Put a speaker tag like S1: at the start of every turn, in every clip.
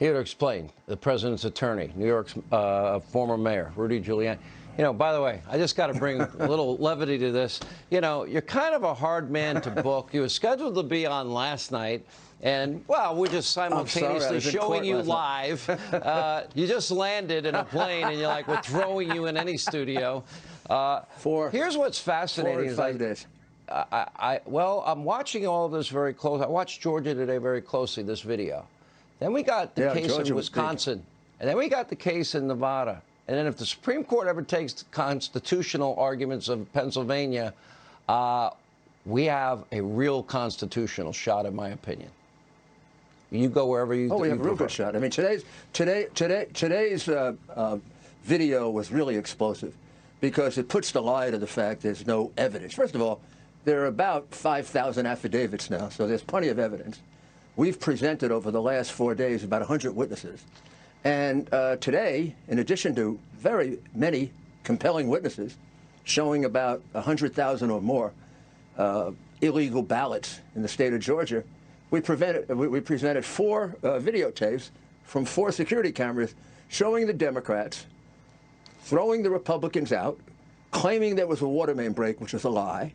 S1: Here to explain, the president's attorney, New York's former mayor, Rudy Giuliani. You know, by the way, I just got to bring a little levity to this. You know, you're kind of a hard man to book. You were scheduled to be on last night, and, well, we're just simultaneously showing you live. You just landed in a plane, and you're like, we're throwing you in any studio. Here's what's fascinating.
S2: 4 or 5 days.
S1: Well, I'm watching all of this very close. I watched Georgia today very closely, this video. Then we got the case in Wisconsin, and then we got the case in Nevada. And then if the Supreme Court ever takes the constitutional arguments of Pennsylvania, we have a real constitutional shot, in my opinion. You go wherever you.
S2: Oh, we have a real good shot. I mean, today's video was really explosive because it puts the lie to the fact there's no evidence. First of all, there are about 5,000 affidavits now, so there's plenty of evidence. We've presented over the last 4 days about 100 witnesses. And today, in addition to very many compelling witnesses showing about 100,000 or more illegal ballots in the state of Georgia, we presented 4 videotapes from 4 security cameras showing the Democrats throwing the Republicans out, claiming there was a water main break, which was a lie.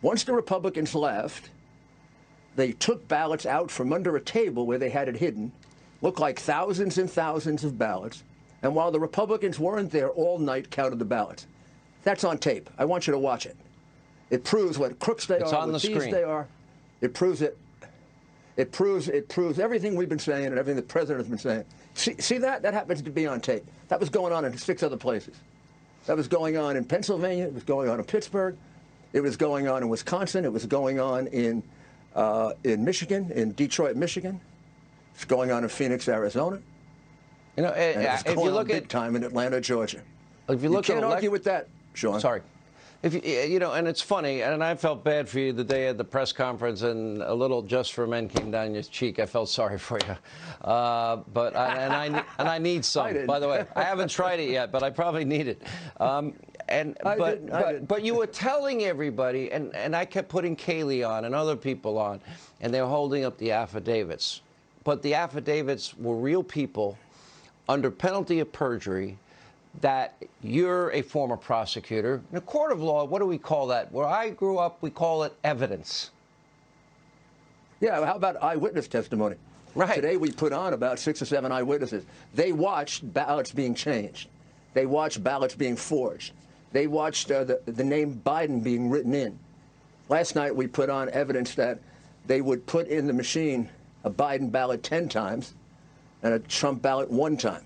S2: Once the Republicans left, they took ballots out from under a table where they had it hidden, looked like thousands and thousands of ballots, and while the Republicans weren't there all night, counted the ballots. That's on tape. I want you to watch it. It proves what crooks they are, what thieves they are. It proves it. It proves everything we've been saying and everything the president has been saying. See that? That happens to be on tape. That was going on in 6 other places. That was going on in Pennsylvania. It was going on in Pittsburgh. It was going on in Wisconsin. It was going on in Michigan, in Detroit, Michigan. It's going on in Phoenix, Arizona.
S1: You know,
S2: if you look at big time in Atlanta, Georgia.
S1: If you look,
S2: you can't argue with that, Sean.
S1: Sorry. If you know, and it's funny, and I felt bad for you the day at the press conference, and a little "just for men" came down your cheek. I felt sorry for you, but I need some. By the way, I haven't tried it yet, but I probably need it. But you were telling everybody, and I kept putting Kaylee on and other people on, and they were holding up the affidavits. But the affidavits were real people under penalty of perjury. That you're a former prosecutor. In a court of law, what do we call that? Where I grew up, we call it evidence.
S2: Yeah, how about eyewitness testimony?
S1: Right.
S2: Today we put on about 6 or 7 eyewitnesses. They watched ballots being changed. They watched ballots being forged. They watched the name Biden being written in. Last night we put on evidence that they would put in the machine a Biden ballot 10 times and a Trump ballot 1 time.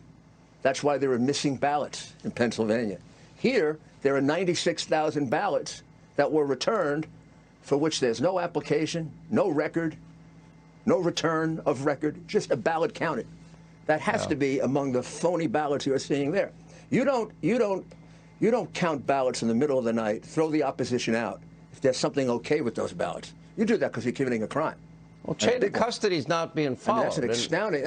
S2: That's why there are missing ballots in Pennsylvania. Here, there are 96,000 ballots that were returned for which there's no application, no record, no return of record, just a ballot counted. That has to be among the phony ballots you're seeing there. You don't count ballots in the middle of the night, throw the opposition out if there's something okay with those ballots. You do that because you're committing a crime.
S1: Well, chain of custody is not being followed.
S2: That's an astounding.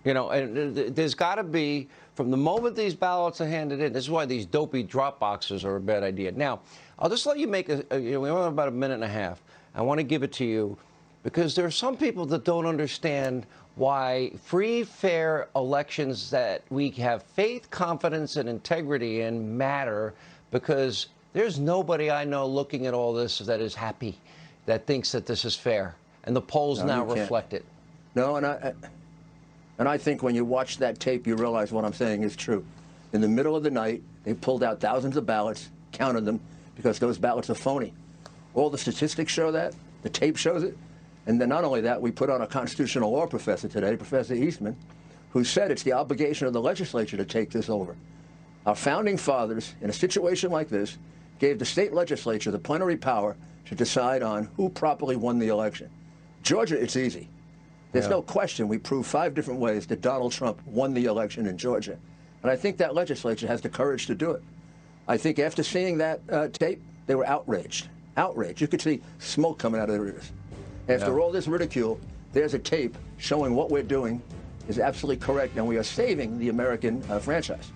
S1: You know, and there's got to be, from the moment these ballots are handed in, this is why these dopey drop boxes are a bad idea. Now, I'll just let you make we only have about a minute and a half. I want to give it to you because there are some people that don't understand why free, fair elections that we have faith, confidence, and integrity in matter, because there's nobody I know looking at all this that is happy, that thinks that this is fair. And the polls now reflect it.
S2: No, and I think when you watch that tape, you realize what I'm saying is true. In the middle of the night, they pulled out thousands of ballots, counted them, because those ballots are phony. All the statistics show that. The tape shows it. And then not only that, we put on a constitutional law professor today, Professor Eastman, who said it's the obligation of the legislature to take this over. Our founding fathers, in a situation like this, gave the state legislature the plenary power to decide on who properly won the election. Georgia, it's easy. There's no question we proved 5 different ways that Donald Trump won the election in Georgia. And I think that legislature has the courage to do it. I think after seeing that tape, they were outraged. Outraged. You could see smoke coming out of their ears. After all this ridicule, there's a tape showing what we're doing is absolutely correct, and we are saving the American franchise.